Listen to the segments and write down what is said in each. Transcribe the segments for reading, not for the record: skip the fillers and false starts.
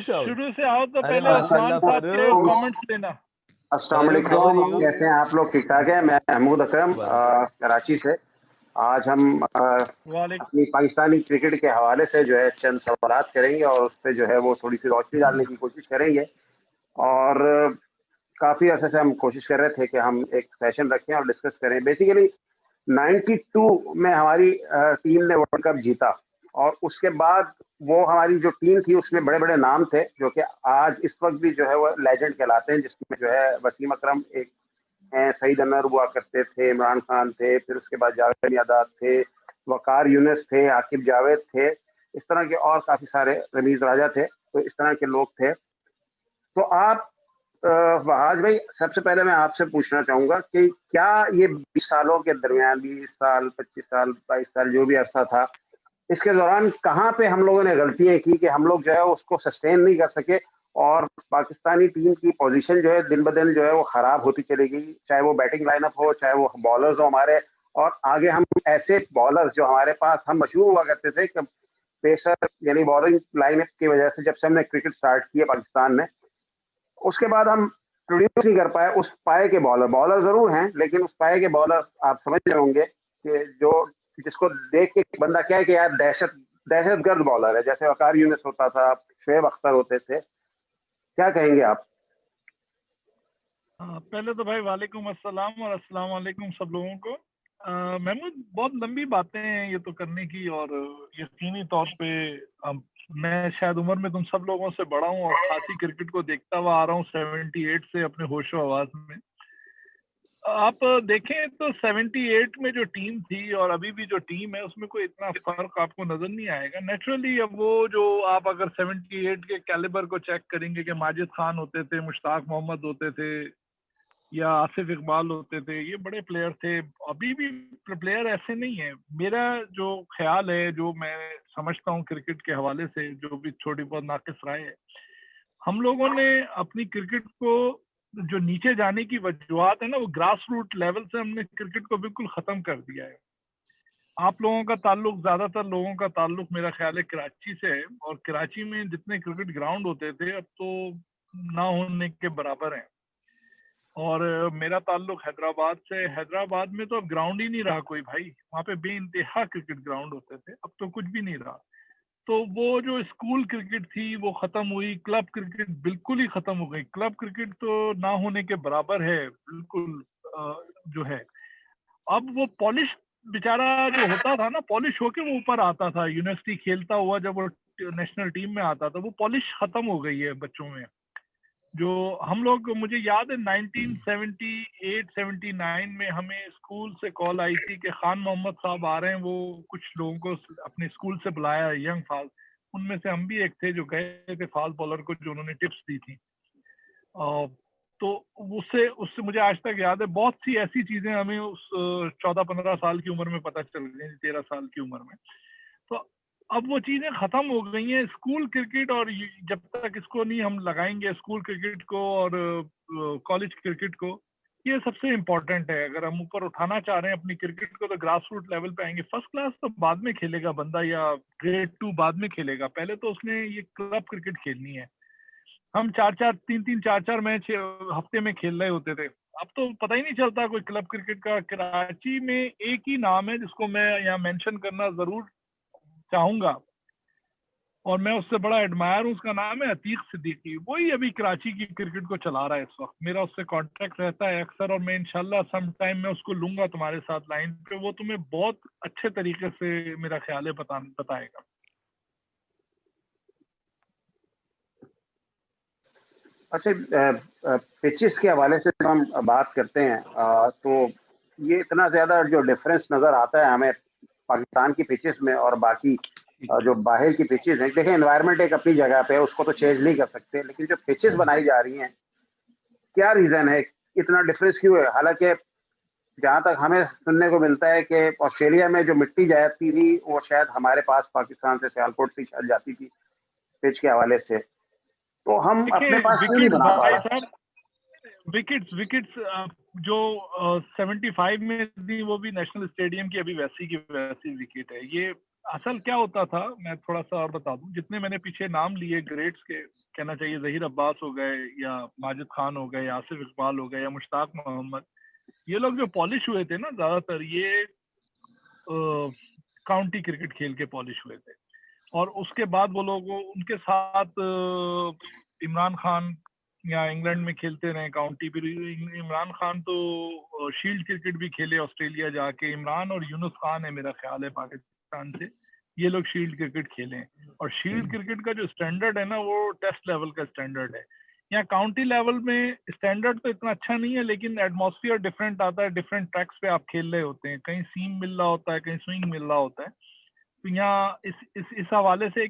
शुरू से आओ तो अरे पहले उस्मान माशाल्लाह साहब के फारूक। कमेंट्स लेना। अस्सलाम फारूक, how are वालेकुम, you? कैसे हैं आप लोग? ठीक ठाक है। मैं महमूद अकरम कराची से। आज हम वालेकुम। अपनी पाकिस्तानी क्रिकेट के हवाले से जो है चंद सवालात करेंगे और उस पर जो है वो थोड़ी सी रोशनी डालने की कोशिश करेंगे। और काफ़ी अर्से से हम कोशिश कर रहे थे कि हम एक सेशन रखें और डिस्कस करें। बेसिकली 92 में हमारी टीम ने वर्ल्ड कप जीता और उसके बाद वो हमारी जो टीम थी उसमें बड़े बड़े नाम थे जो कि आज इस वक्त भी जो है वो लेजेंड कहलाते हैं, जिसमें जो है वसीम अकरम एक हैं, सईद अनवर हुआ करते थे, इमरान खान थे, फिर उसके बाद जावेद यादाद थे, वकार यूनिस थे, आकिब जावेद थे, इस तरह के और काफ़ी सारे, रमीज़ राजा थे। तो इस तरह के लोग थे। तो आप वहाज भाई, सबसे पहले मैं आपसे पूछना चाहूँगा कि क्या ये 20 सालों के दरमियान, 20 साल, 25 साल, 22 साल जो भी अरसा था, इसके दौरान कहाँ पे हम लोगों ने गलतियाँ की कि हम लोग जो है उसको सस्टेन नहीं कर सके और पाकिस्तानी टीम की पोजीशन जो है दिन ब दिन जो है वो खराब होती चली गई, चाहे वो बैटिंग लाइनअप हो, चाहे वो बॉलर्स हो हमारे। और आगे हम ऐसे बॉलर्स जो हमारे पास हम मशहूर हुआ करते थे कि पेसर यानी बॉलिंग लाइनअप की वजह से जब से हमने क्रिकेट स्टार्ट किया पाकिस्तान में, उसके बाद हम प्रोड्यूस नहीं कर पाए उस पाए के बॉलर। बॉलर जरूर हैं लेकिन उस पाए के बॉलर आप समझ रहे होंगे कि जो जिसको देख के बंदा क्या है कि यार दहशत गर्द बॉलर है, जैसे वकार यूनिस होता था, शुएब अख्तर होते थे। क्या कहेंगे आप? पहले तो भाई वालेकुम अस्सलाम और अस्सलाम वालेकुम सब लोगों को। महमूद, बहुत लंबी बातें हैं ये तो करने की, और यकीनी तौर पे मैं शायद उम्र में तुम सब लोगों से बड़ा हूँ और खासी क्रिकेट को देखता हुआ आ रहा हूँ 78 से अपने होशो आवाज में। आप देखें तो 78 में जो टीम थी और अभी भी जो टीम है उसमें कोई इतना फर्क आपको नजर नहीं आएगा नेचुरली। अब वो जो आप अगर 78 के कैलिबर को चेक करेंगे कि माजिद खान होते थे, मुश्ताक मोहम्मद होते थे या आसिफ इकबाल होते थे, ये बड़े प्लेयर थे। अभी भी प्लेयर ऐसे नहीं है। मेरा जो ख्याल है, जो मैं समझता हूँ क्रिकेट के हवाले से, जो भी छोटी बहुत नाकिस राय है, हम लोगों ने अपनी क्रिकेट को जो नीचे जाने की वजूहत है ना, वो ग्रास रूट लेवल से हमने क्रिकेट को बिल्कुल खत्म कर दिया है। आप लोगों का ताल्लुक, ज्यादातर लोगों का ताल्लुक मेरा ख्याल है कराची से है, और कराची में जितने क्रिकेट ग्राउंड होते थे अब तो ना होने के बराबर हैं। और मेरा ताल्लुक हैदराबाद से। हैदराबाद में तो अब ग्राउंड ही नहीं रहा कोई भाई। वहाँ पे बेइंतहा क्रिकेट ग्राउंड होते थे, अब तो कुछ भी नहीं रहा। तो वो जो स्कूल क्रिकेट थी वो खत्म हुई, क्लब क्रिकेट बिल्कुल ही खत्म हो गई। क्लब क्रिकेट तो ना होने के बराबर है बिल्कुल जो है। अब वो पॉलिश बेचारा जो होता था ना, पॉलिश होके वो ऊपर आता था यूनिवर्सिटी खेलता हुआ, जब वो नेशनल टीम में आता था, वो पॉलिश खत्म हो गई है बच्चों में। जो हम लोग, मुझे याद है 1978-79 में हमें स्कूल से कॉल आई थी कि खान मोहम्मद साहब आ रहे हैं, वो कुछ लोगों को अपने स्कूल से बुलाया, यंग फास्ट। उनमें से हम भी एक थे जो गए थे फास्ट बॉलर को, जो उन्होंने टिप्स दी थी। तो उससे उससे मुझे आज तक याद है, बहुत सी ऐसी चीजें हमें उस 14-15 साल की उम्र में पता चल गई, 13 साल की उम्र में। तो अब वो चीजें खत्म हो गई हैं स्कूल क्रिकेट। और जब तक इसको नहीं हम लगाएंगे, स्कूल क्रिकेट को और कॉलेज क्रिकेट को, ये सबसे इम्पोर्टेंट है। अगर हम ऊपर उठाना चाह रहे हैं अपनी क्रिकेट को तो ग्रास रूट लेवल पे आएंगे। फर्स्ट क्लास तो बाद में खेलेगा बंदा, या ग्रेड 2 बाद में खेलेगा, पहले तो उसने ये क्लब क्रिकेट खेलनी है। हम 3-4 मैच हफ्ते में खेल रहे होते थे, अब तो पता ही नहीं चलता कोई क्लब क्रिकेट का। कराची में एक ही नाम है जिसको मैं यहाँ मेंशन करना जरूर चाहूंगा, और मैं उससे बड़ा एडमायर हूँ, उसका नाम है अतीक सिद्दीकी। वही अभी कराची की क्रिकेट को चला रहा है इस वक्त। मेरा उससे कांटेक्ट रहता है अक्सर, और मैं इंशाल्लाह सम टाइम में उसको लूंगा तुम्हारे साथ लाइन पे। वो तुम्हें बहुत अच्छे तरीके से मेरा ख्याल है बताएगा। अच्छा, पिचेस के हवाले से जब हम बात करते हैं तो ये इतना ज़्यादा जो डिफरेंस नज़र आता है हमें पाकिस्तान की पिचेस में और बाकी जो बाहर की पिचेस हैं। देखें, एनवायरनमेंट एक अपनी जगह पे है, उसको तो चेंज नहीं कर सकते, लेकिन जो पिचेस बनाई जा रही हैं, क्या रीज़न है, इतना डिफरेंस क्यों है? हालांकि जहाँ तक हमें सुनने को मिलता है कि ऑस्ट्रेलिया में जो मिट्टी जाती थी वो शायद हमारे पास पाकिस्तान से, सियालकोट से शायद जाती थी पिच के हवाले से, तो हम अपने पास क्यों नहीं विकेट बना पा भाई रहे? साहब, विकेट्स जो 75 में थी वो भी नेशनल स्टेडियम की अभी वैसी की वैसी विकेट है। ये असल क्या होता था, मैं थोड़ा सा और बता दूं। जितने मैंने पीछे नाम लिए ग्रेड्स के, कहना चाहिए जहीर अब्बास हो गए या माजिद खान हो गए या आसिफ इकबाल हो गए या मुश्ताक मोहम्मद, ये लोग जो पॉलिश हुए थे ना ज्यादातर ये काउंटी क्रिकेट खेल के पॉलिश हुए थे। और उसके बाद वो लोग उनके साथ इमरान खान या इंग्लैंड में खेलते रहे काउंटी। फिर इमरान खान तो शील्ड क्रिकेट भी खेले ऑस्ट्रेलिया जाके। इमरान और यूनुस खान है मेरा ख्याल है पाकिस्तान से, ये लोग शील्ड क्रिकेट खेले। और शील्ड क्रिकेट का जो स्टैंडर्ड है ना वो टेस्ट लेवल का स्टैंडर्ड है। यहाँ काउंटी लेवल में स्टैंडर्ड तो इतना अच्छा नहीं है, लेकिन एटमॉस्फेयर डिफरेंट आता है, डिफरेंट ट्रैक्स पे आप खेल रहे होते हैं, कहीं सीम मिल रहा होता है, कहीं स्विंग मिल रहा होता है। तो यहाँ इस हवाले से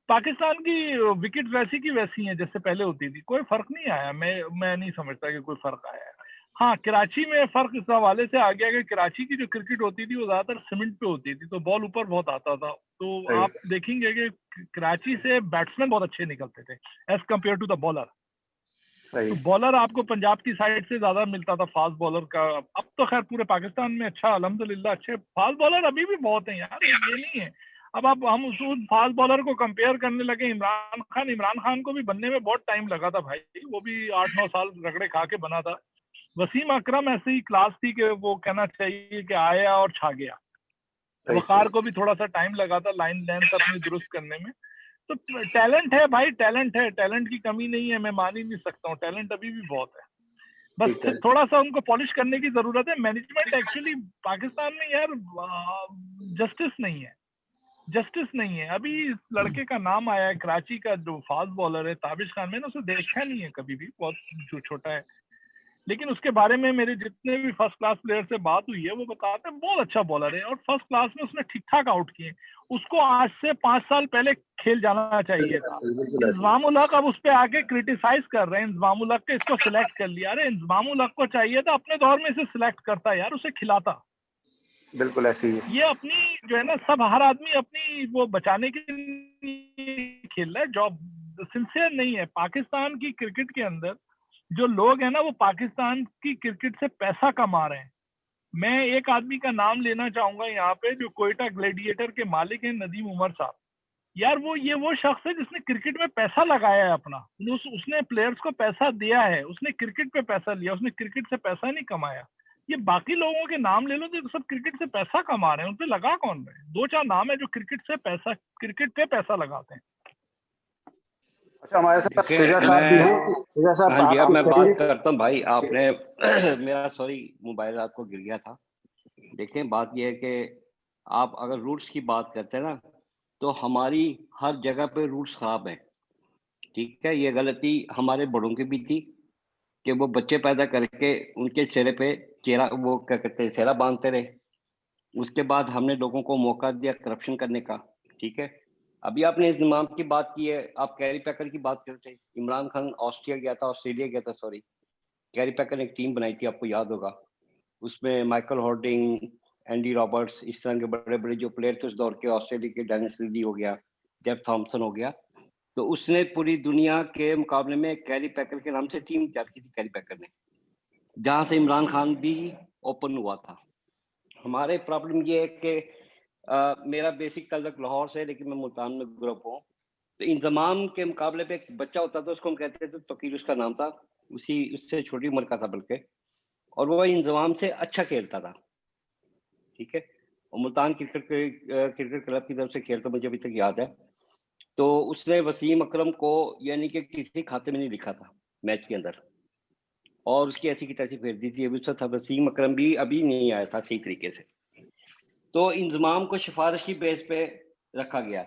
पाकिस्तान की विकेट वैसी की वैसी हैं जैसे पहले होती थी, कोई फर्क नहीं आया। मैं नहीं समझता कि कोई फर्क आया है। हाँ, कराची में फर्क इस हवाले से आ गया कि कराची की जो क्रिकेट होती थी वो ज्यादातर सीमेंट पे होती थी, तो बॉल ऊपर बहुत आता था। तो आप देखेंगे कि कराची से बैट्समैन बहुत अच्छे निकलते थे as compare to the bowler. तो बॉलर आपको पंजाब की साइड से ज्यादा मिलता था फास्ट बॉलर का। अब तो खैर पूरे पाकिस्तान में अच्छा अल्हम्दुलिल्लाह अच्छे फास्ट बॉलर अभी भी बहुत हैं यार, ये नहीं है। अब आप हम उस फास्ट बॉलर को कंपेयर करने लगे इमरान खान को भी बनने में बहुत टाइम लगा था भाई, वो भी 8-9 साल रगड़े खा के बना था। वसीम अकरम ऐसे ही क्लास थी कि वो कहना चाहिए कि आया और छा गया। वकार को भी थोड़ा सा टाइम लगा था लाइन लेंथ अपनी दुरुस्त करने में। तो टैलेंट है भाई, टैलेंट है, टैलेंट की कमी नहीं है, मैं मान ही नहीं सकता हूँ, टैलेंट अभी भी बहुत है। बस थोड़ा सा उनको पॉलिश करने की जरूरत है। मैनेजमेंट एक्चुअली पाकिस्तान में यार जस्टिस नहीं है, जस्टिस नहीं है। अभी इस लड़के का नाम आया है कराची का जो फास्ट बॉलर है ताबिश खान, मैंने उसे देखा नहीं है कभी भी, बहुत जो छोटा है, लेकिन उसके बारे में मेरे जितने भी फर्स्ट क्लास प्लेयर से बात हुई है वो बताते हैं बहुत अच्छा बॉलर है और फर्स्ट क्लास में उसने ठीक ठाक आउट किए। उसको आज से 5 साल पहले खेल जाना चाहिए था। इंजमाम उल हक अब उस पर आके क्रिटिसाइज कर रहे हैं इंजमाम उल हक के, इसको सिलेक्ट कर लिया। अरे इंजमाम उल हक को चाहिए था अपने दौर में इसे सिलेक्ट करता यार, उसे खिलाता। बिल्कुल ऐसी ही ये अपनी जो है ना, सब हर आदमी अपनी वो बचाने के लिए खेल रहा है, जॉब सिंसियर नहीं है। पाकिस्तान की क्रिकेट के अंदर जो लोग हैं ना वो पाकिस्तान की क्रिकेट से पैसा कमा रहे हैं। मैं एक आदमी का नाम लेना चाहूंगा यहाँ पे जो कोयटा ग्लैडिएटर के मालिक हैं, नदीम उमर साहब। यार वो शख्स है जिसने क्रिकेट में पैसा लगाया है अपना, उसने प्लेयर्स को पैसा दिया है, उसने क्रिकेट पे पैसा लिया, उसने क्रिकेट से पैसा नहीं कमाया। ये बाकी लोगों के नाम ले लो जो सब क्रिकेट से पैसा कमा रहे हैं, उन पे लगा कौन रहे? 2-4 नाम है जो क्रिकेट पे पैसा लगाते हैं। अच्छा, हमारे साथ शुजा साहब भी हैं। शुजा साहब, हाँ जी, अब मैं बात करता हूँ भाई। आपने मेरा मोबाइल रात को गिर गया था। देखें, बात यह है कि आप अगर रूट्स की बात करते हैं ना, तो हमारी हर जगह पे रूट्स खराब हैं। ठीक है, ये गलती हमारे बड़ों की भी थी कि वो बच्चे पैदा करके उनके चेहरे पे वो क्या कहते हैं, चेहरा बांधते रहे। उसके बाद हमने लोगों को मौका दिया करप्शन करने का। ठीक है, अभी आपने इंतजाम की बात की है, आप कैरी पैकर की बात करते हैं। इमरान खान ऑस्ट्रेलिया गया था कैरी पैकर ने एक टीम बनाई थी, आपको याद होगा। उसमें माइकल हॉर्डिंग, एंडी रॉबर्ट्स, इस तरह के बड़े बड़े जो प्लेयर थे उस दौर के, ऑस्ट्रेलिया के डेनिस लीडी हो गया, जेफ थॉम्सन हो गया। तो उसने पूरी दुनिया के मुकाबले में कैरी पैकर के नाम से टीम तैयार की थी, कैरी पैकर ने, जहां से इमरान खान भी ओपन हुआ था। हमारे प्रॉब्लम ये है कि मेरा बेसिक ताल्लुक लाहौर से, लेकिन मैं मुल्तान में ग्रुप हूँ। तो इंजमाम के मुकाबले पे एक बच्चा होता था, उसको हम कहते थे तकीर, उसका नाम था, उससे छोटी उम्र का था बल्कि, और वो इंजमाम से अच्छा खेलता था। ठीक है, और मुल्तान क्रिकेट क्लब की तरफ से खेलता, मुझे अभी तक याद है। तो उसने वसीम अकरम को यानी कि किसी खाते में नहीं लिखा था मैच के अंदर, और उसकी ऐसी की तैसी फेर दी थी। अभी उसका था वसीम अकरम भी अभी नहीं आया था सही तरीके से। तो इंजमाम को सिफारिश की बेस पे रखा गया।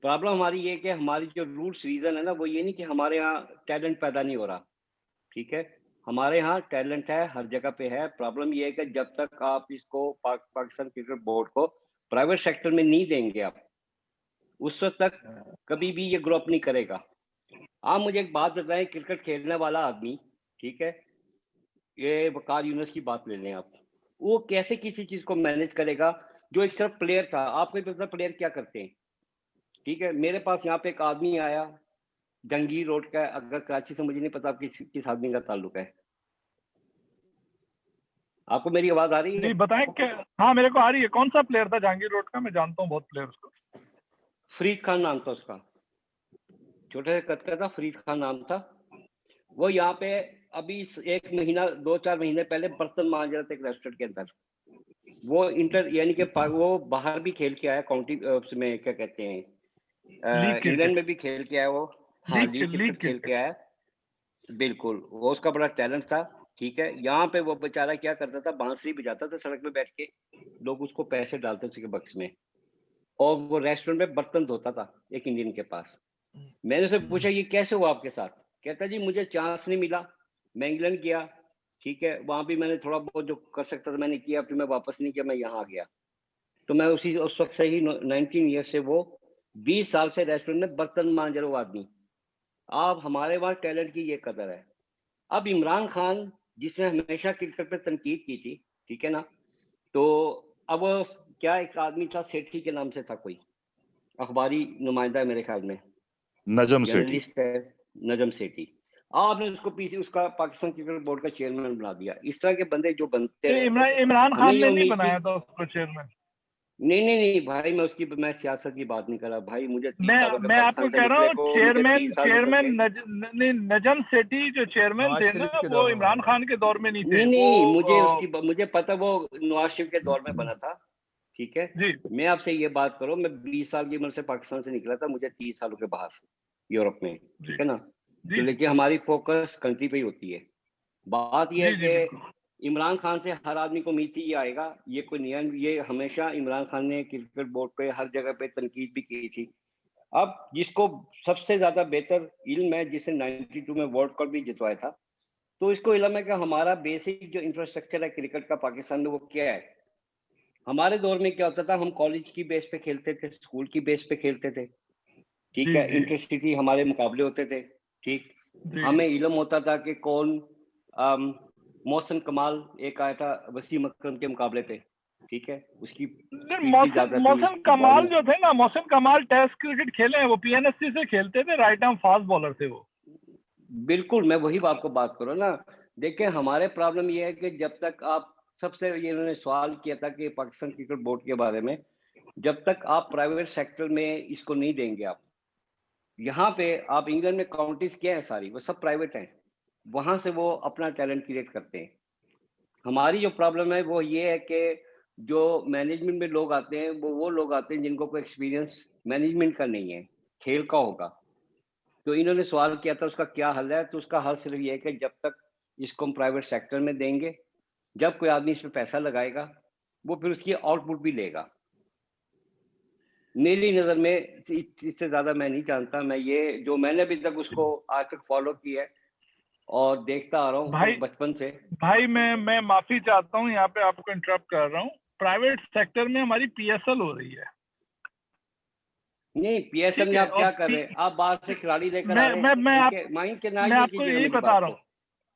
प्रॉब्लम हमारी ये कि हमारी जो रूट्स रीजन है ना, वो ये नहीं कि हमारे यहाँ टैलेंट पैदा नहीं हो रहा। ठीक है, हमारे यहाँ टैलेंट है, हर जगह पे है। प्रॉब्लम ये है कि जब तक आप इसको पाकिस्तान क्रिकेट बोर्ड को प्राइवेट सेक्टर में नहीं देंगे आप, उस वक्त तक कभी भी ये ग्रो अप नहीं करेगा। आप मुझे एक बात बताएं, क्रिकेट खेलने वाला आदमी, ठीक है, ये वकार यूनुस की बात ले लें आप, वो कैसे किसी चीज को मैनेज करेगा जो एक सिर्फ प्लेयर था? आपको पता प्लेयर क्या करते हैं? ठीक है, मेरे पास यहाँ पे एक आदमी आया जंगीर रोड का, अगर कराची से, मुझे नहीं पता आप किस आदमी का ताल्लुक है। आपको मेरी आवाज आ रही है? जी बताएं क्या? हाँ मेरे को आ रही है। कौन सा प्लेयर था जहांगीर रोड का? मैं जानता हूँ बहुत प्लेयर्स को। फरीद खान नाम था उसका। छोटे से कद का था, फरीद खान नाम था। वो यहाँ पे अभी 1 महीना 2-4 महीने पहले बर्तन मांज रहा था एक रेस्टोरेंट के अंदर। वो इंटर यानी कि वो बाहर भी खेल के आया, काउंटी उसमें क्या कहते हैं, लीग इंग्लैंड क्रिकेट, में भी खेल के आया वो। हाँ, लीग लीग क्रिकेट खेल क्रिकेट। के आया। बिल्कुल, वो उसका बड़ा टैलेंट था। ठीक है, यहाँ पे वो बेचारा क्या करता था, बांसुरी बजाता था सड़क पे बैठ के, लोग उसको पैसे डालते थे उसके बक्स में, और वो रेस्टोरेंट में बर्तन धोता था एक इंडियन के पास। मैंने उससे पूछा ये कैसे हुआ आपके साथ? कहता जी मुझे चांस नहीं मिला, मैं इंग्लैंड गया, ठीक है, वहां भी मैंने थोड़ा बहुत जो कर सकता था मैंने किया, फिर मैं वापस नहीं किया, मैं यहाँ आ गया। तो मैं उस वक्त से ही 19 ईयर से, वो 20 साल से रेस्टोरेंट में बर्तन मांज रहे हो आदमी। आप हमारे वहाँ टैलेंट की ये कदर है। अब इमरान खान जिसने हमेशा क्रिकेट पे तनकीद की थी, ठीक है ना, तो अब वो क्या, एक आदमी था सेठी के नाम से था, कोई अखबारी नुमाइंदा है मेरे ख्याल में, नजम सेठी। जर्नलिस्ट है, नजम सेठी। आपने उसको पीसी उसका पाकिस्तान क्रिकेट बोर्ड का चेयरमैन बना दिया। इस तरह के बंदे जो बनते हैं, इमरान हमें खान ये ने नहीं उम्मीद थी। बनाया था उसको चेयरमैन। नहीं भाई, मैं सियासत की बात नहीं कर रहा भाई, मुझे 30 सालों के मैं आपको पाकिस्तान से कह रहा निकले हूँ, को, मुझे चेयरमैन 30 साल गुजर चेयरमैन गए। नजम सेठी जो चेयरमैन थे ना, वो इमरान खान के दौर में नहीं थे नहीं, वो। मुझे पता, वो नवाज शरीफ के दौर में बना था। ठीक है, जी मैं आपसे ये बात करूं, मैं 20 साल की उम्र से पाकिस्तान से निकला था, मुझे 30 सालों के बाहर यूरोप में, जी ठीक है ना। जी तो लेकिन हमारी फोकस कंट्री पे ही होती है। बात यह है जी बिल्कुल। कि इमरान खान से हर आदमी को उम्मीद थी ये आएगा, ये कोई नियम, ये हमेशा इमरान खान ने क्रिकेट बोर्ड पे हर जगह पे तनकीद भी की थी। अब जिसको सबसे ज्यादा बेहतर इल्म है, जिसने 92 में वर्ल्ड कप भी जितवाया था, तो इसको इल्म है कि हमारा बेसिक जो इंफ्रास्ट्रक्चर है क्रिकेट का पाकिस्तान में, वो क्या है। हमारे दौर में क्या होता था, हम कॉलेज की बेस पे खेलते थे, स्कूल की बेस पे खेलते थे, ठीक जी है, जी इंटरसिटी हमारे मुकाबले होते थे, ठीक। जी हमें इल्म होता था कि कौन मोहसिन कमाल एक आया था वसीम अकरम के मुकाबले पे, ठीक है, उसकी स्पीड भी ज्यादा थी, मोहसिन उसकी कमाल बॉलिंग। जो थे ना, मोहसिन कमाल टेस्ट क्रिकेट खेले हैं, वो पीएनएससी से खेलते थे, राइट आर्म फास्ट बॉलर थे वो। बिल्कुल, मैं वही आपको बात करूँ ना। देखिए हमारे प्रॉब्लम ये है कि जब तक आप, सबसे ये इन्होंने सवाल किया था कि पाकिस्तान क्रिकेट बोर्ड के बारे में, जब तक आप प्राइवेट सेक्टर में इसको नहीं देंगे, आप यहाँ पे, आप इंग्लैंड में काउंटीज क्या है सारी, वो सब प्राइवेट हैं, वहां से वो अपना टैलेंट क्रिएट करते हैं। हमारी जो प्रॉब्लम है वो ये है कि जो मैनेजमेंट में लोग आते हैं, वो लोग आते हैं जिनको कोई एक्सपीरियंस मैनेजमेंट का नहीं है, खेल का होगा। तो इन्होंने सवाल किया था उसका क्या हल है, तो उसका हल सिर्फ ये है कि जब तक इसको हम प्राइवेट सेक्टर में देंगे, जब कोई आदमी इस पर पैसा लगाएगा, वो फिर उसकी आउटपुट भी लेगा। मेरी नज़र में इससे ज़्यादा मैं नहीं जानता। मैं ये जो मैंने अभी तक उसको आज तक फॉलो किया है और देखता आ रहा हूँ बचपन से। भाई मैं माफी चाहता हूँ, यहाँ पे आपको इंटरप्ट कर रहा हूँ। प्राइवेट सेक्टर में हमारी पीएसएल हो रही है। नहीं, पीएसएल ठीक में है, आप और क्या कर रहे हैं, आप बाहर से खिलाड़ी लेकर आ मैं रहे मैं हैं, मैं ठीक आप है, माइंड के ना मैं ये आपको कीजिएगा यही मेरी बता बात रहा को। हूँ।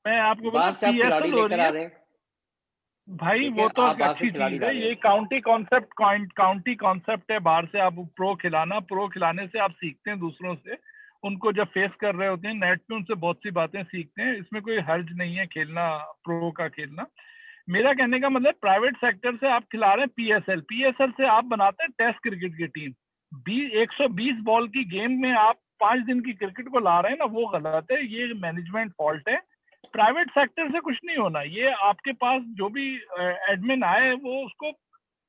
मैं आपको बता, बाहर से आप खिलाड़ी पीएसएल हो लेकर रही आ है रहे हैं, भाई, ठीक वो है, तो आप एक बाहर से अच्छी खिलाड़ी चीज ला है। रहे ये हैं। काउंटी कॉन्सेप्ट है। बाहर से आप प्रो खिलाना, प्रो खिलाने से आप सीखते हैं दूसरों से, उनको जब फेस कर रहे होते हैं नेट पे, उनसे बहुत सी बातें सीखते हैं। इसमें कोई हर्ज नहीं है खेलना, प्रो का खेलना। मेरा कहने का मतलब, प्राइवेट सेक्टर से आप खिला रहे हैं पीएसएल, पीएसएल से आप बनाते हैं टेस्ट क्रिकेट की टीम। 120 बॉल की गेम में आप 5 दिन की क्रिकेट को ला रहे हैं ना, वो गलत है। ये मैनेजमेंट फॉल्ट है। प्राइवेट सेक्टर से कुछ नहीं होना। ये आपके पास जो भी एडमिन आए, वो उसको,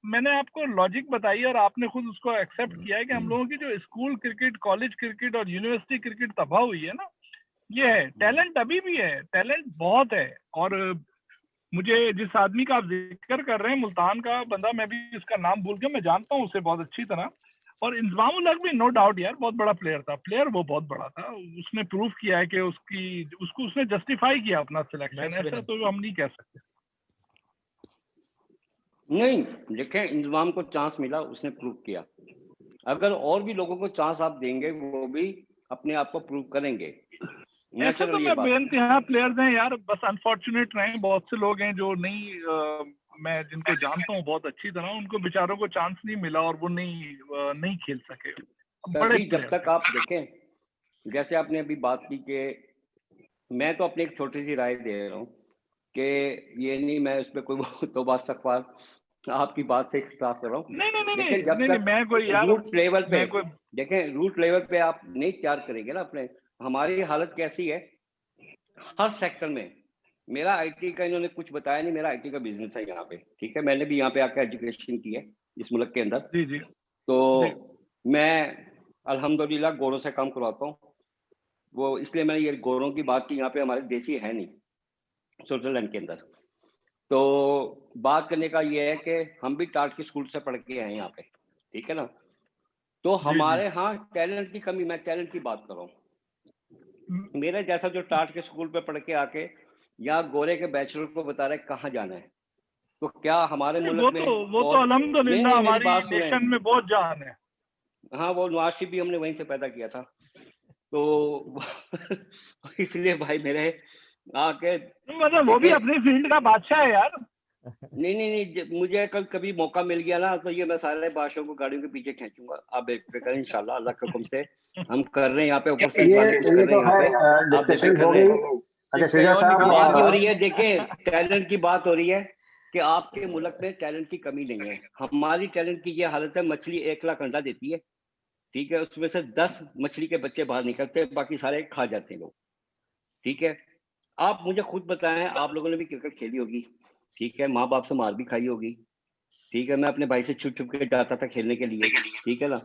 मैंने आपको लॉजिक बताई और आपने खुद उसको एक्सेप्ट किया है कि हम लोगों की जो स्कूल क्रिकेट, कॉलेज क्रिकेट और यूनिवर्सिटी क्रिकेट तबाह हुई है ना, ये है। टैलेंट अभी भी है, टैलेंट बहुत है। और मुझे जिस आदमी का आप जिक्र कर रहे हैं, मुल्तान का बंदा, मैं भी इसका नाम भूल गया, मैं जानता हूँ उसे बहुत अच्छी तरह। और इंजमाम उल हक भी नो डाउट यार बहुत बड़ा प्लेयर था, प्लेयर वो बहुत बड़ा था। उसने प्रूव किया है कि उसको उसने जस्टिफाई किया अपना सिलेक्शन। ऐसा तो हम नहीं कह सकते। नहीं, देखें, इंतजाम को चांस मिला, उसने प्रूव किया। अगर और भी लोगों को चांस आप देंगे, वो भी अपने आप को प्रूव करेंगे। ऐसे तो नेचुरल ये मैं बात है। बेइंतहा प्लेयर्स हैं यार, बस अनफॉर्चुनेट रहे। बहुत से लोग हैं जो नहीं, मैं जिनको जानता हूँ बहुत अच्छी तरह, उनको बेचारों को चांस नहीं मिला और वो नहीं खेल सके। बड़े तभी जब प्लेयर तक थे। आप देखें, जैसे आपने अभी बात की कि, मैं तो अपनी एक छोटी सी राय दे रहा हूँ कि ये नहीं, मैं उस पर कोई तो बात सकवार आपकी बात से इख्तिलाफ कर रहा हूँ। नहीं लेकिन जब नहीं तक मैं कोई यार रूट लेवल पे मैं कोई देखें, रूट लेवल पे आप नहीं तैयार करेंगे ना अपने, हमारी हालत कैसी है हर सेक्टर में। मेरा आईटी का इन्होंने कुछ बताया नहीं, मेरा आईटी का बिजनेस है यहाँ पे, ठीक है, मैंने भी यहाँ पे आकर एजुकेशन की है इस मुल्क के अंदर। जी जी तो जी मैं अल्हम्दुलिल्लाह गोरों से काम करवाता हूँ, वो इसलिए मैंने ये गोरों की बात की, यहाँ पे हमारे देसी है नहीं स्विट्जरलैंड के अंदर। तो बात करने का ये है कि हम भी टाट के स्कूल से पढ़ के आए यहाँ पे, ठीक है ना। तो जी जी हमारे यहाँ टैलेंट की कमी, मैं टैलेंट की बात कर रहा हूँ। मेरे जैसा जो टाट के स्कूल पे पढ़ के आके यहाँ गोरे के बैचलर को बता रहे कहाँ जाना है, तो क्या हमारे मुल्क में वो तो और नहीं अल्हम्दुलिल्लाह नहीं मेरी हमारी बात सुने, नेशन में बहुत जान है। हाँ वो नवाज शरीफ भी हमने वहीं से पैदा किया था, तो इसलिए भाई मेरे आके मतलब वो भी देखे, अपनी फील्ड का बादशाह है यार। नहीं मुझे कभी मौका मिल गया ना तो ये मैं सारे बादशाहों को गाड़ियों के पीछे खींचूंगा। आप बेफिक्र इंशाल्लाह, अल्लाह के हुक्म से हम कर रहे हैं यहाँ पे, ओवरसीज ये वाले कुछ कर ये रहे तो हैं यहाँ खैर पे, आप डिस्कशन बेफिक्र हो रहें। गई। अच्छा कहीं शुजा और साहब, निकल बात ये हो रही है, देखिए टैलेंट की बात हो रही है कि आपके मुल्क में टैलेंट की कमी नहीं है। हमारी टैलेंट की ये हालत है, मछली 1 लाख अंडा देती है, ठीक है, उसमें से 10 मछली के बच्चे बाहर निकलते हैं, बाकी सारे खा जाते हैं लोग, ठीक है। आप मुझे खुद बताएं, आप लोगों ने भी क्रिकेट खेली होगी, ठीक है, माँ बाप से मार भी खाई होगी, ठीक है, मैं अपने भाई से छुप छुप के जाता था खेलने के लिए, ठीक है ना।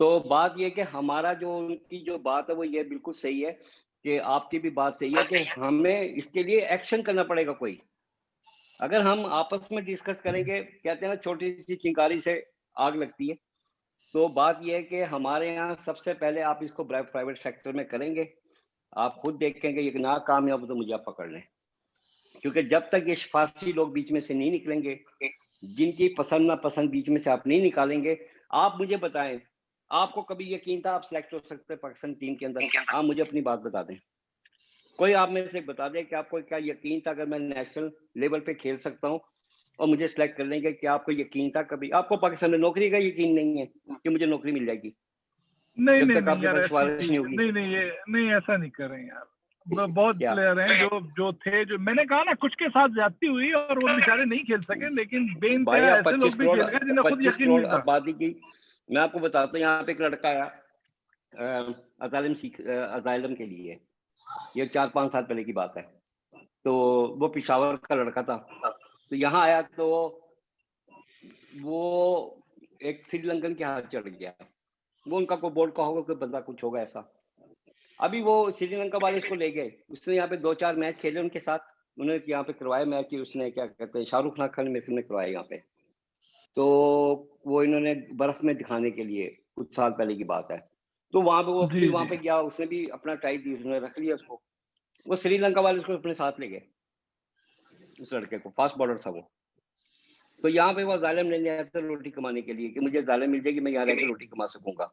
तो बात ये कि हमारा जो उनकी जो बात है वो ये बिल्कुल सही है कि आपकी भी बात सही है कि हमें इसके लिए एक्शन करना पड़ेगा कोई। अगर हम आपस में डिस्कस करेंगे, कहते हैं ना छोटी सी चिंगारी से आग लगती है, तो बात ये है कि हमारे यहाँ सबसे पहले आप इसको प्राइवेट सेक्टर में करेंगे, आप खुद देखेंगे ये ना कामयाब तो मुझे आप पकड़ लें, क्योंकि जब तक ये सिफारशी लोग बीच में से नहीं निकलेंगे, जिनकी पसंद ना पसंद बीच में से आप नहीं निकालेंगे। आप मुझे बताएं, आपको कभी यकीन था आप सिलेक्ट हो सकते हैं पाकिस्तान टीम के अंदर? आप मुझे अपनी बात बता दें, कोई आप मेरे से बता दें कि आपको क्या यकीन था अगर मैं नेशनल लेवल पे खेल सकता हूँ और मुझे सिलेक्ट कर लेंगे? क्या आपको यकीन था कभी? आपको पाकिस्तान में नौकरी का यकीन नहीं है कि मुझे नौकरी मिल जाएगी नहीं जब नहीं तक नहीं आपके यार, पास ऐसी सिफारिश नहीं चीज होगी? नहीं ये नहीं, ऐसा नहीं करें यार। बहुत क्या प्लेयर हैं जो थे, जो मैंने कहा ना कुछ के साथ ज्यादती हुई और वो बेचारे नहीं खेल सके, लेकिन भाई बेइंतहा आप ऐसे 25 लोग भी करोड़ खेल गए जिन्हें खुद 25 यकीन करोड़ नहीं था। आबादी की, मैं आपको बताता हूँ, यहाँ पे एक लड़का आया अजाइलम के लिए, ये 4-5 साल पहले की बात है। तो वो पिशावर का लड़का था, तो यहाँ आया तो वो एक श्रीलंकन के हाथ चढ़ गया। वो उनका कोई बोर्ड का होगा, कोई बंदा कुछ होगा ऐसा। अभी वो श्रीलंका वाले उसको ले गए, उसने यहाँ पे 2-4 मैच खेले उनके साथ, उन्होंने यहाँ पे करवाए मैच ही, उसने क्या कहते हैं शाहरुख खान में फिल्म में करवाए यहाँ पे। तो वो इन्होंने बर्फ में दिखाने के लिए, कुछ साल पहले की बात है। तो वहां पे वो जी फिर वहां जी पे गया, उसने भी अपना टाइट दी, उसने रख लिया उसको। वो श्रीलंका वाले उसको अपने साथ ले गए, उस लड़के को, फास्ट बॉलर था वो। तो यहाँ पे वो जालिम लेने आया था रोटी कमाने के लिए कि मुझे जालिम मिल जाएगी, मैं यहाँ रहकर रोटी कमा सकूंगा।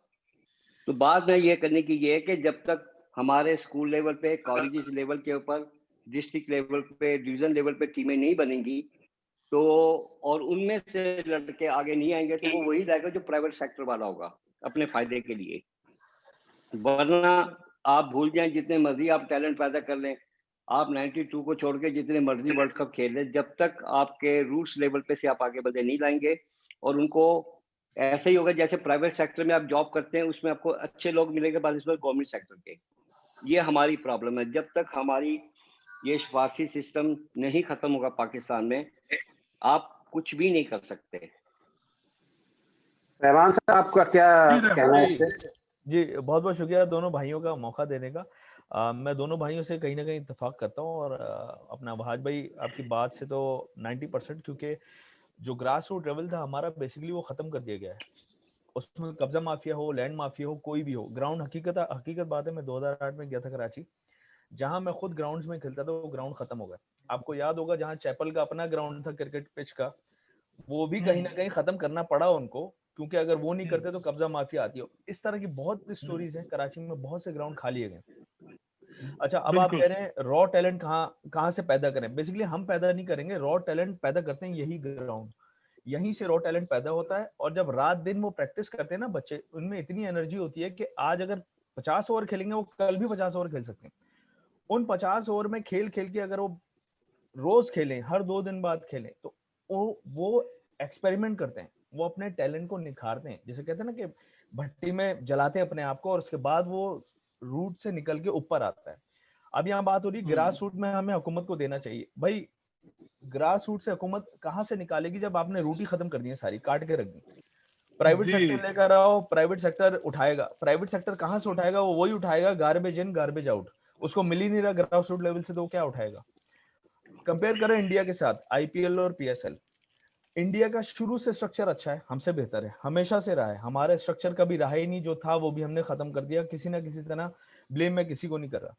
तो बात में ये करने की ये है कि जब तक हमारे स्कूल लेवल पे, कॉलेजेस लेवल के ऊपर, डिस्ट्रिक्ट लेवल पे, डिवीजन लेवल पे टीमें नहीं बनेंगी, तो और उनमें से लड़के आगे नहीं आएंगे, तो वो वही रहेगा जो प्राइवेट सेक्टर वाला होगा अपने फायदे के लिए। वरना आप भूल जाएं, जितने मर्जी आप टैलेंट पैदा कर लें, आप 92 को छोड़ के जितने मर्जी वर्ल्ड कप खेल लें, जब तक आपके रूट्स लेवल पे से आप आगे बंदे नहीं लाएंगे, और उनको ऐसे ही होगा जैसे प्राइवेट सेक्टर में आप जॉब करते हैं, उसमें आपको अच्छे लोग मिलेंगे बारिश गवर्नमेंट सेक्टर के। ये हमारी प्रॉब्लम है। जब तक हमारी ये सिफारशी सिस्टम नहीं खत्म होगा पाकिस्तान में, आप कुछ भी नहीं कर सकते। रहमान साहब, आपका क्या कहना है इस पे? जी बहुत बहुत शुक्रिया दोनों भाइयों का मौका देने का। मैं दोनों भाइयों से कहीं ना कहीं इत्तेफाक करता हूँ, और अपना वहाज भाई आपकी बात से तो 90%, क्योंकि जो ग्रास रूट लेवल था हमारा बेसिकली वो खत्म कर दिया गया है। उसमें कब्जा माफिया हो, लैंड माफिया हो, कोई भी हो, ग्राउंड हकीकत बात है। मैं 2008 में गया था कराची, जहां मैं खुद ग्राउंड्स में खेलता था, वो ग्राउंड खत्म हो गया। आपको याद होगा जहां चैपल का अपना ग्राउंड था क्रिकेट पिच का, वो भी कहीं ना कहीं खत्म करना पड़ा उनको, क्योंकि अगर वो नहीं करते तो कब्जा माफिया आती हो। इस तरह की बहुत स्टोरीज हैं, कराची में बहुत से ग्राउंड खाली है गए। अच्छा, अब आप बिल्कुल कह रहे हैं रॉ टैलेंट कहाँ से पैदा करें? बेसिकली हम पैदा नहीं करेंगे, रॉ टैलेंट पैदा करते हैं यही ग्राउंड, यहीं से रॉ टैलेंट पैदा होता है। और जब रात दिन वो प्रैक्टिस करते हैं ना बच्चे, उनमें इतनी एनर्जी होती है कि आज अगर 50 ओवर खेलेंगे, वो कल भी 50 ओवर खेल सकते हैं। उन 50 ओवर में खेल खेल के अगर वो रोज खेलें, हर 2 दिन बाद खेलें, तो वो एक्सपेरिमेंट करते हैं, वो अपने टैलेंट को निखारते हैं, जैसे कहते हैं ना कि भट्टी में जलाते हैं अपने आप को और उसके बाद वो रूट से निकल के ऊपर आता है। अब यहाँ बात हो रही है ग्रास रूट में हमें हुकूमत को देना चाहिए। भाई ग्रास रूट से हुकूमत कहाँ से निकालेगी जब आपने रूट ही खत्म कर दी है, सारी काट के रख दी। प्राइवेट सेक्टर लेकर आओ, प्राइवेट सेक्टर उठाएगा। प्राइवेट सेक्टर कहाँ से उठाएगा? वो वही उठाएगा गार्बेज इन गार्बेज आउट। उसको मिल ही नहीं रहा ग्रास रूट लेवल से, तो वो क्या उठाएगा? कंपेयर करें इंडिया के साथ आईपीएल और पीएसएल, इंडिया का शुरू से स्ट्रक्चर अच्छा है, हमसे बेहतर है, हमेशा से रहा है। हमारा स्ट्रक्चर कभी रहा ही नहीं, जो था वो भी हमने खत्म कर दिया। किसी ना किसी तरह ब्लेम मैं किसी को नहीं कर रहा।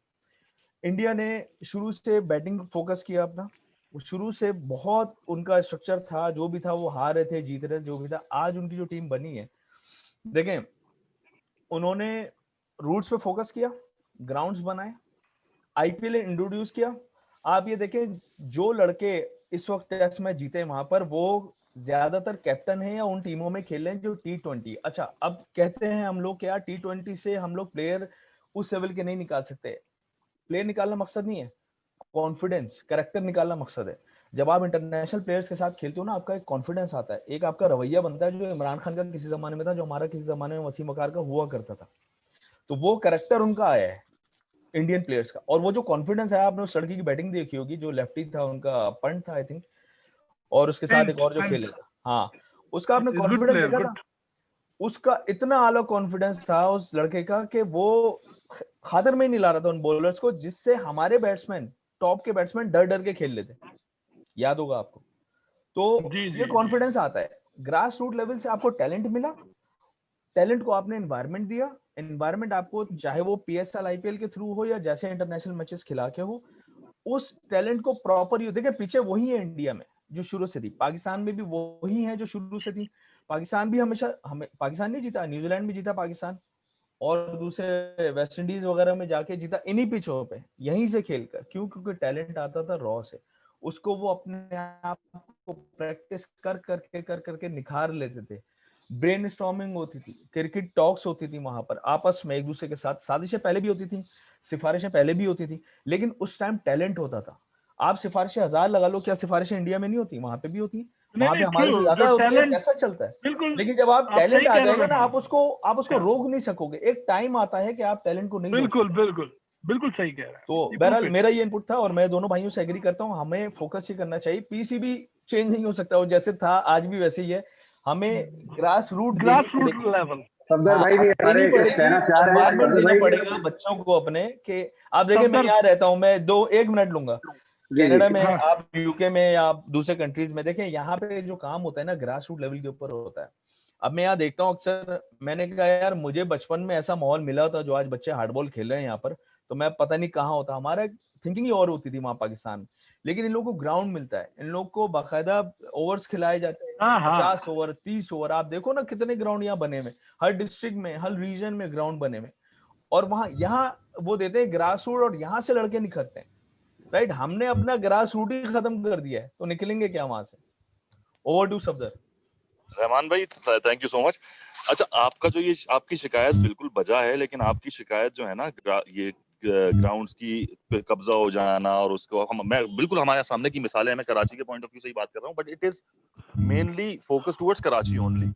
इंडिया ने शुरू से बैटिंग फोकस किया अपना, शुरू से बहुत उनका स्ट्रक्चर था, जो भी था वो हार रहे थे, जीत रहे थे, जो भी था। आज उनकी जो टीम बनी है, देखें, उन्होंने रूट्स पे फोकस किया, ग्राउंड्स बनाए, आईपीएल इंट्रोड्यूस किया। आप ये देखें, जो लड़के इस वक्त टेस्ट मैच जीते वहां पर, वो ज्यादातर कैप्टन है या उन टीमों में खेल रहे हैं जो T20। अच्छा, अब कहते हैं हम लोग क्या T20 से हम लोग प्लेयर उस लेवल के नहीं निकाल सकते। प्लेयर निकालना मकसद नहीं है, कॉन्फिडेंस, कैरेक्टर निकालना मकसद है। जब आप इंटरनेशनल प्लेयर्स के साथ खेलते हो ना, आपका एक कॉन्फिडेंस आता है, एक आपका रवैया बनता है, जो इमरान खान का किसी जमाने में था, जो हमारा किसी जमाने में वसीम अकार का हुआ करता था। तो वो कैरेक्टर उनका आया है इंडियन प्लेयर्स का। और वो जो कॉन्फिडेंस है, आपने उस लड़की की बैटिंग देखी होगी, जो लेफ्टी था, उनका पंट था आई थिंक, और उसके साथ एक और जो खेले था, हाँ, उसका आपने कॉन्फिडेंस देखा था? उसका इतना आला कॉन्फिडेंस था उस लड़के का कि वो खातर में ही नहीं ला रहा था उन बॉलर्स को, जिससे हमारे बैट्समैन, टॉप के बैट्समैन डर डर के खेल लेते, याद होगा आपको। तो ये कॉन्फिडेंस आता है ग्रास रूट लेवल से। आपको टैलेंट मिला, टैलेंट को आपने एनवायरनमेंट दिया, एनवायरनमेंट आपको चाहे वो पीएसएल आईपीएल के थ्रू हो या जैसे इंटरनेशनल मैचेस खिला के हो, उस टैलेंट को प्रॉपर यूज। देखिए, पीछे वही है इंडिया में जो शुरू से थी, पाकिस्तान में भी वही है जो शुरू से थी। पाकिस्तान भी हमेशा, पाकिस्तान नहीं जीता, न्यूजीलैंड भी जीता पाकिस्तान, और दूसरे वेस्ट इंडीज वगैरह में जाके जीता इन्हीं पिचों पे, यहीं से खेलकर। क्यों? क्योंकि टैलेंट आता था रॉ से, उसको वो अपने आप को प्रैक्टिस कर करके निखार लेते थे। ब्रेनस्टॉर्मिंग होती थी, क्रिकेट टॉक्स होती थी वहां पर आपस में एक दूसरे के साथ। साजिशें पहले भी होती थी, सिफारिशें पहले भी होती थी, लेकिन उस टाइम टैलेंट होता था। आप सिफारिशें 1000 लगा लो, क्या सिफारिशें इंडिया में नहीं होती? वहां पे भी होती, वहां पे हमारे से ज्यादा होती है, कैसा चलता है। लेकिन जब आप टैलेंट आ जाएगा ना, आप उसको रोक नहीं सकोगे। एक टाइम आता है कि आप टैलेंट को नहीं, बिल्कुल सही कह रहे हैं। तो बहरहाल मेरा ये इनपुट था, और मैं दोनों भाइयों से एग्री करता हूँ, हमें फोकस ही करना चाहिए। पीसीबी चेंज नहीं हो सकता, वो जैसे था आज भी वैसे ही है। हमें ग्रास रूट लेवल सफदर भाई भी हमारे कहना चाह रहे हैं, देना पड़ेगा बच्चों को अपने के। आप देखिए, मैं यहाँ रहता हूँ, मैं 1 मिनट लूंगा। कनाडा में, आप यूके में या दूसरे कंट्रीज में देखें, यहाँ पे जो काम होता है ना, ग्रास रूट लेवल के ऊपर होता है। अब मैं यहाँ देखता हूँ अक्सर, मैंने कहा यार, मुझे बचपन में ऐसा माहौल मिला था जो आज बच्चे हार्डबॉल खेल रहे हैं यहाँ पर, तो मैं पता नहीं कहाँ होता। हमारा थिंकिंग ही और होती थी वहां पाकिस्तान। लेकिन इन लोगों को ग्राउंड मिलता है, इन लोग को बाकायदा ओवर्स खिलाए जाते हैं, 50 ओवर 30 ओवर। आप देखो ना कितने ग्राउंड यहाँ बने हुए, हर डिस्ट्रिक्ट में, हर रीजन में ग्राउंड बने हुए। और वहां यहाँ वो देते हैं ग्रास रूट, और यहाँ से लड़के निकलते हैं। राइट, हमने अपना ग्रास रूट ही खत्म कर दिया है, तो निकलेंगे क्या वहां से? Over to Safdar. रहमान भाई, थैंक यू सो मच। अच्छा, आपका जो ये आपकी शिकायत बिल्कुल बजा है, लेकिन आपकी शिकायत जो है ना, ये ग्राउंड्स की कब्जा हो जाना, और उसको मैं बिल्कुल हमारे सामने की मिसाल है, मैं कराची के पॉइंट ऑफ व्यू से ही बात कर रहा हूँ, but it is mainly focus towards Karachi only.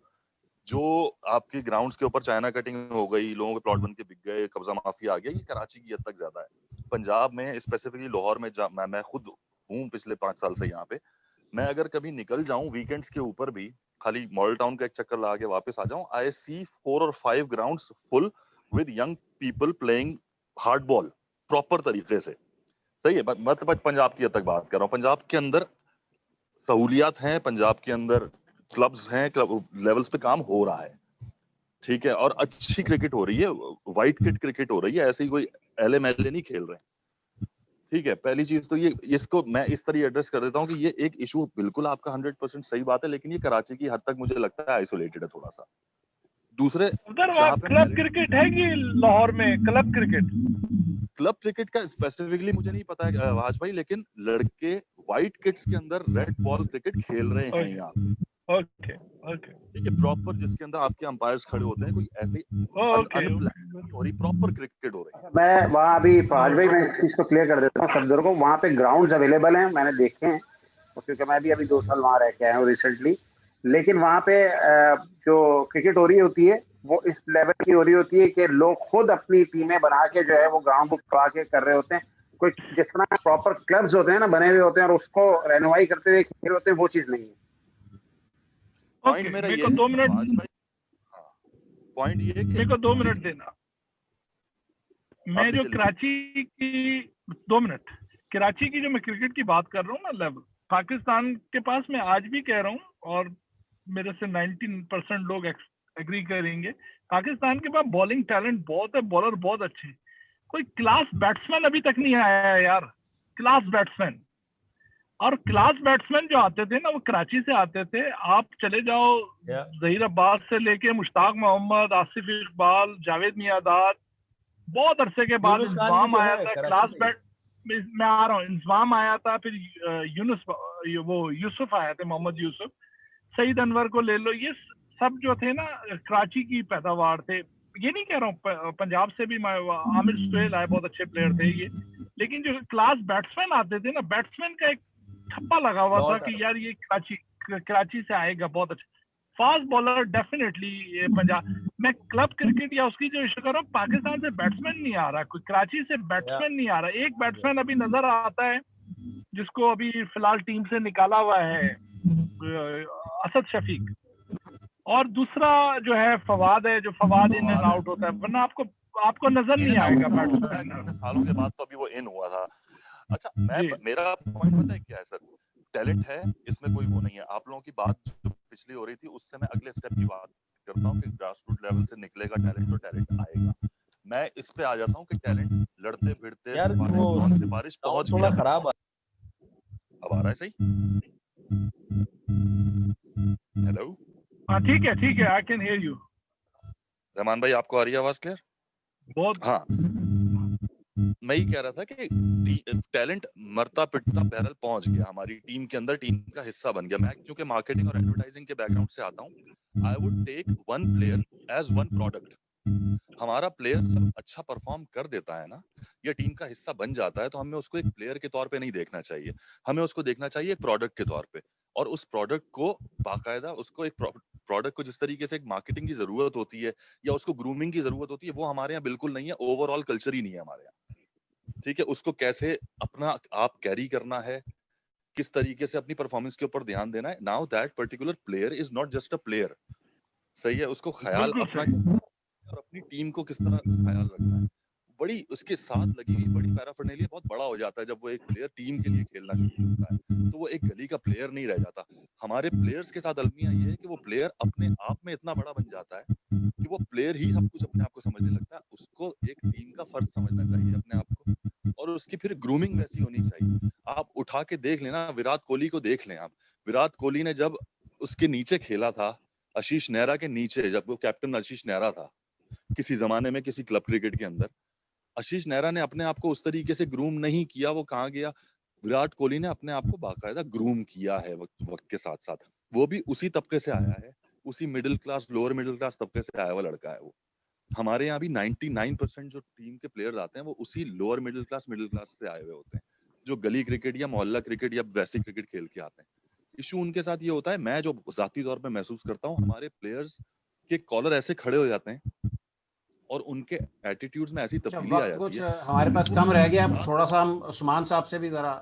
जो आपके ग्राउंड्स के ऊपर चाइना कटिंग हो गई, लोगों के प्लॉट बन के बिक गए, कब्जा माफी आ गया, ये कराची की हद तक ज्यादा है। पंजाब में, स्पेसिफिकली लाहौर में, मैं खुद हूँ पिछले 5 साल से यहाँ पे। मैं अगर कभी निकल जाऊं वीकेंड्स के ऊपर भी, खाली मॉडल टाउन का एक चक्कर लगा के वापस आ जाऊं, आई सी 4 और 5 grounds full with young people playing hard ball proper तरीके से। सही है, मतलब पंजाब की हद तक बात कर रहा हूँ। पंजाब के अंदर सहूलियात हैं, पंजाब के अंदर क्लब्स हैं, क्लब लेवल्स पे काम हो रहा है, ठीक है, और अच्छी क्रिकेट हो रही है, वाइट किट क्रिकेट हो रही है, ऐसे ही कोई एलएमएलए नहीं खेल रहे। ठीक है, पहली चीज तो ये, इसको मैं इस तरह एड्रेस कर देता हूँ कि ये एक इशू बिल्कुल आपका 100% सही बात है, लेकिन ये कराची की हद तक मुझे लगता है आइसोलेटेड है थोड़ा सा। दूसरे, क्लब क्रिकेट है कि लाहौर में क्लब क्रिकेट का स्पेसिफिकली मुझे नहीं पता है आवाज भाई, लेकिन लड़के व्हाइट किट्स के अंदर रेड बॉल क्रिकेट खेल रहे हैं यहाँ पे। ओके, ठीक है, प्रॉपर, जिसके अंदर आपके अंपायर्स खड़े होते हैं, कोई ऐसे प्रॉपर क्रिकेट हो रही है। मैं वहाँ अभी फहाज भाई, मैं इस चीज को क्लियर कर देता हूँ सफदर को, वहाँ पे ग्राउंड्स अवेलेबल हैं, मैंने देखे हैं, क्योंकि मैं भी अभी 2 साल वहाँ रह के आया हूँ रिसेंटली। लेकिन वहाँ पे जो क्रिकेट हो रही होती है वो इस लेवल की हो रही होती है कि लोग खुद अपनी टीमें बना के जो है वो ग्राउंड बुक करवा के कर रहे होते हैं। कोई जिस तरह प्रॉपर क्लब्स होते हैं ना, बने हुए होते हैं और उसको रेनोवाई करते हुए खेल होते हैं, वो चीज नहीं है। पॉइंट ओके, मेरा मेरे ये को है 2 मिनट, भाई, हाँ, पॉइंट ये है कि मेरे को 2 मिनट देना। मैं जो लीजिए, कराची की 2 मिनट, कराची की जो मैं क्रिकेट की बात कर रहा हूँ ना लेवल, पाकिस्तान के पास मैं आज भी कह रहा हूँ और मेरे से 19% लोग एग्री करेंगे, पाकिस्तान के पास बॉलिंग टैलेंट बहुत है, बॉलर बहुत अच्छे हैं। कोई क्लास बैट्समैन अभी तक नहीं आया है यार, क्लास बैट्समैन। और क्लास बैट्समैन जो आते थे ना वो कराची से आते थे। आप चले जाओ जहीर अब्बास से लेके मुश्ताक मोहम्मद, आसिफ इकबाल, जावेद मियादाद, बहुत अरसे के बाद यूनुस खान भी इंजमाम तो आया है था कराची क्लास से। बैट। मैं आ रहा हूँ, इंजमाम आया था, फिर यूनुस, वो यूसुफ आया थे, मोहम्मद यूसुफ, सईद अनवर को ले लो, ये सब जो थे ना कराची की पैदावार थे। ये नहीं कह रहा हूँ पंजाब से भी आमिर सुहेल आए, बहुत अच्छे प्लेयर थे ये, लेकिन जो क्लास बैट्समैन आते थे ना, बैट्समैन का एक ठप्पा लगा हुआ था कि यार ये कराची से आएगा, बहुत अच्छा फास्ट बॉलर डेफिनेटली पंजाब। मैं क्लब क्रिकेट या उसकी जो इशू कर रहा हूँ, पाकिस्तान से बैट्समैन नहीं आ रहा, कोई कराची से बैट्समैन नहीं आ रहा। एक बैट्समैन अभी नजर आता है जिसको अभी फिलहाल टीम से निकाला हुआ है, असद शफीक, और दूसरा जो है फवाद है, जो फवाद इन एंड आउट होता है, वरना आपको नजर नहीं आएगा बैट्समैन। सालों के बाद तो अभी वो इन हुआ था। अच्छा, जी। मेरा पॉइंट पता है क्या है सर, टैलेंट है, इसमें कोई वो नहीं है। आप लोगों की बात जो पिछली हो रही थी उससे मैं अगले स्टेप की बात करता हूँ कि ग्रास रूट लेवल से निकलेगा टैलेंट तो टैलेंट आएगा। मैं इस पे आ जाता हूँ कि टैलेंट लड़ते भिड़ते यार वो सिफारिश पहुंच थोड़ा गया। खराब अब आ रहा है सही? हेलो हाँ ठीक है, I can hear you. Rahman भाई, आपको आ रही है आवाज क्लियर? बहुत। हाँ, मैं ही कह रहा था कि टैलेंट मरता पिटता बहरहाल पहुंच गया हमारी टीम के अंदर, टीम का हिस्सा बन गया। मैं क्योंकि मार्केटिंग और एडवर्टाइजिंग के बैकग्राउंड से आता हूँ, I would take one player as one product. हमारा प्लेयर जब अच्छा परफॉर्म कर देता है ना, या टीम का हिस्सा बन जाता है, तो हमें उसको एक प्लेयर के तौर पे नहीं देखना चाहिए, हमें उसको देखना चाहिए एक प्रोडक्ट के तौर पे। और उस प्रोडक्ट को बाकायदा, उसको एक प्रोडक्ट को जिस तरीके से एक मार्केटिंग की जरूरत होती है या उसको ग्रूमिंग की जरूरत होती है, वो हमारे यहाँ बिल्कुल नहीं है। ओवरऑल कल्चर ही नहीं है हमारे यहाँ, ठीक है। उसको कैसे अपना आप कैरी करना है, किस तरीके से अपनी परफॉर्मेंस के ऊपर ध्यान देना है। Now that particular player is not just a player, सही है। उसको ख्याल बिल्कुल अपना सही। और अपनी टीम को किस तरह ख्याल रखना है, बड़ी उसके साथ लगी हुई बड़ी पैराफर्नेलिया बहुत बड़ा हो जाता है। जब वो एक प्लेयर टीम के लिए खेलना शुरू करता है तो वो एक गली का प्लेयर नहीं रह जाता। हमारे प्लेयर्स के साथ अलमिया ये है कि वो प्लेयर अपने आप में इतना बड़ा बन जाता है कि वो प्लेयर ही सब कुछ अपने आप को समझने लगता है। उसको एक टीम का फर्ज समझना चाहिए अपने आप को, और उसकी फिर ग्रूमिंग वैसी होनी चाहिए। आप उठा के देख लेना, विराट कोहली को देख लें आप। विराट कोहली ने जब उसके नीचे खेला था, आशीष नेहरा के नीचे, जब वो कैप्टन आशीष नेहरा था किसी जमाने में किसी क्लब क्रिकेट के अंदर, आशीष नेहरा ने अपने आप को उस तरीके से ग्रूम नहीं किया। वो कहाँ गया? विराट कोहली ने अपने आप को बाकायदा ग्रूम किया है वक्त के साथ साथ। वो भी उसी तबके से आया है, उसी middle class lower middle class तबके से आया हुआ लड़का है वो। हमारे यहाँ भी 99% जो टीम के प्लेयर्स आते हैं वो उसी लोअर मिडिल क्लास से आए हुए होते हैं, जो गली क्रिकेट या मोहल्ला क्रिकेट या वैसी क्रिकेट खेल के आते हैं। इशू उनके साथ ये होता है, मैं जो जाती तौर पे महसूस करता हूँ, हमारे प्लेयर्स के कॉलर ऐसे खड़े हो जाते हैं और उनके एटीट्यूड्स में ऐसी अच्छा, तब्दीली आ वक्त जाती कुछ है। हमारे पास कम रह गया, थोड़ा सा हम उस्मान साहब से भी जरा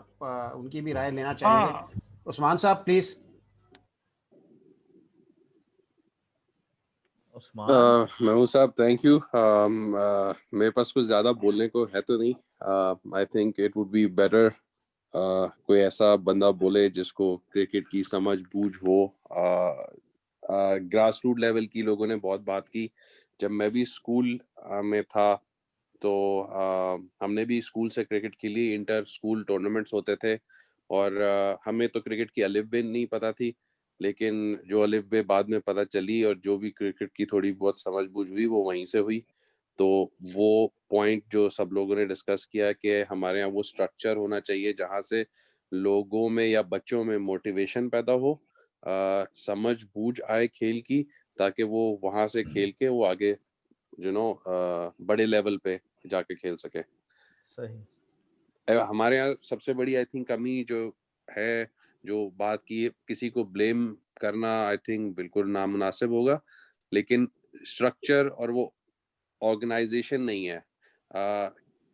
उनकी भी राय लेना चाहेंगे। हाँ उस्मान साहब प्लीज। महमूद साहब, थैंक यू। मेरे पास कुछ ज़्यादा बोलने को है तो नहीं। I think it would be better कोई ऐसा बंदा बोले जिसको क्रिकेट की समझ बूझ हो। ग्रास रूट लेवल की लोगों ने बहुत बात की। जब मैं भी स्कूल में था तो हमने भी स्कूल से क्रिकेट खेली, इंटर स्कूल टूर्नामेंट्स होते थे, और हमें तो क्रिकेट की अलिफ बे नहीं पता थी, लेकिन जो अलिफ बे बाद में पता चली और जो भी क्रिकेट की थोड़ी बहुत समझ बूझ हुई वो वहीं से हुई। तो वो पॉइंट जो सब लोगों ने डिस्कस किया कि हमारे यहाँ वो स्ट्रक्चर होना चाहिए जहाँ से लोगों में या बच्चों में मोटिवेशन पैदा हो, समझ बूझ आए खेल की, ताकि वो वहां से खेल के वो आगे बड़े लेवल पे जाके खेल सके। सही। हमारे यहाँ सबसे बड़ी आई थिंक कमी जो है, जो बात की, किसी को ब्लेम करना आई थिंक बिल्कुल नामुनासिब होगा, लेकिन स्ट्रक्चर और वो ऑर्गेनाइजेशन नहीं है।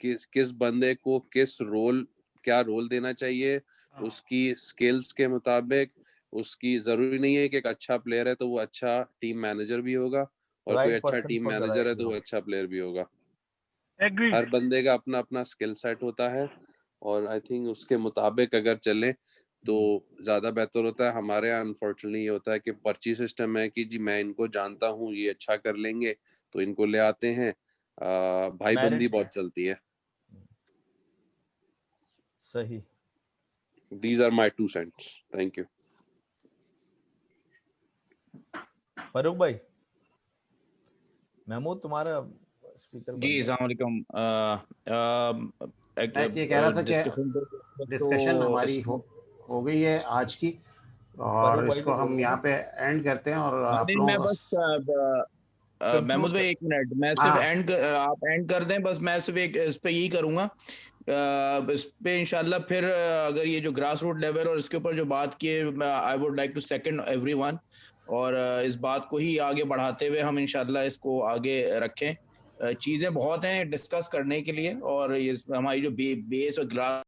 किस बंदे को क्या रोल देना चाहिए, उसकी स्किल्स के मुताबिक। उसकी जरूरी नहीं है कि एक अच्छा प्लेयर है तो वो अच्छा टीम मैनेजर भी होगा, और कोई राइट अच्छा person team for the manager right है तो वो जॉब। अच्छा प्लेयर भी होगा। एग्रीड। हर बंदे का अपना अपना स्किल सेट होता है, और आई थिंक उसके मुताबिक अगर चले तो ज्यादा बेहतर होता है। हमारे यहाँ अनफॉर्चुनेटली ये होता है कि पर्ची सिस्टम है कि जी मैं इनको जानता हूँ, ये अच्छा कर लेंगे तो इनको ले आते हैं। भाईबंदी मेरिट बहुत है। चलती है। सही। These are my 2 cents. Thank you. Farooq भाई, महमूद तुम्हारा स्पीकर जी, बंद है। अस्सलाम वालेकुम। मैं ये कह रहा था कि डिस्कशन डिस्कशन हमारी हो गई है आज की, और फारूक भाई इसको को हम बोलो यहाँ ना। पे एंड करते हैं। और आप नहीं, लोगों मैं को बस कंक्लूड महमूद भाई कर। 1 मिनट, मैं सिर्फ हाँ, आप एंड कर दें, बस मैं सिर्फ एक इस पे यही करूंगा। इस पे इंशाल्लाह फिर अगर ये जो ग्रास रूट लेवल और इसके ऊपर जो बात की है, I would like to second everyone, और इस बात को ही आगे बढ़ाते हुए हम इंशाल्लाह इसको आगे रखें। चीज़ें बहुत हैं डिस्कस करने के लिए, और ये हमारी जो बेस और ग्रास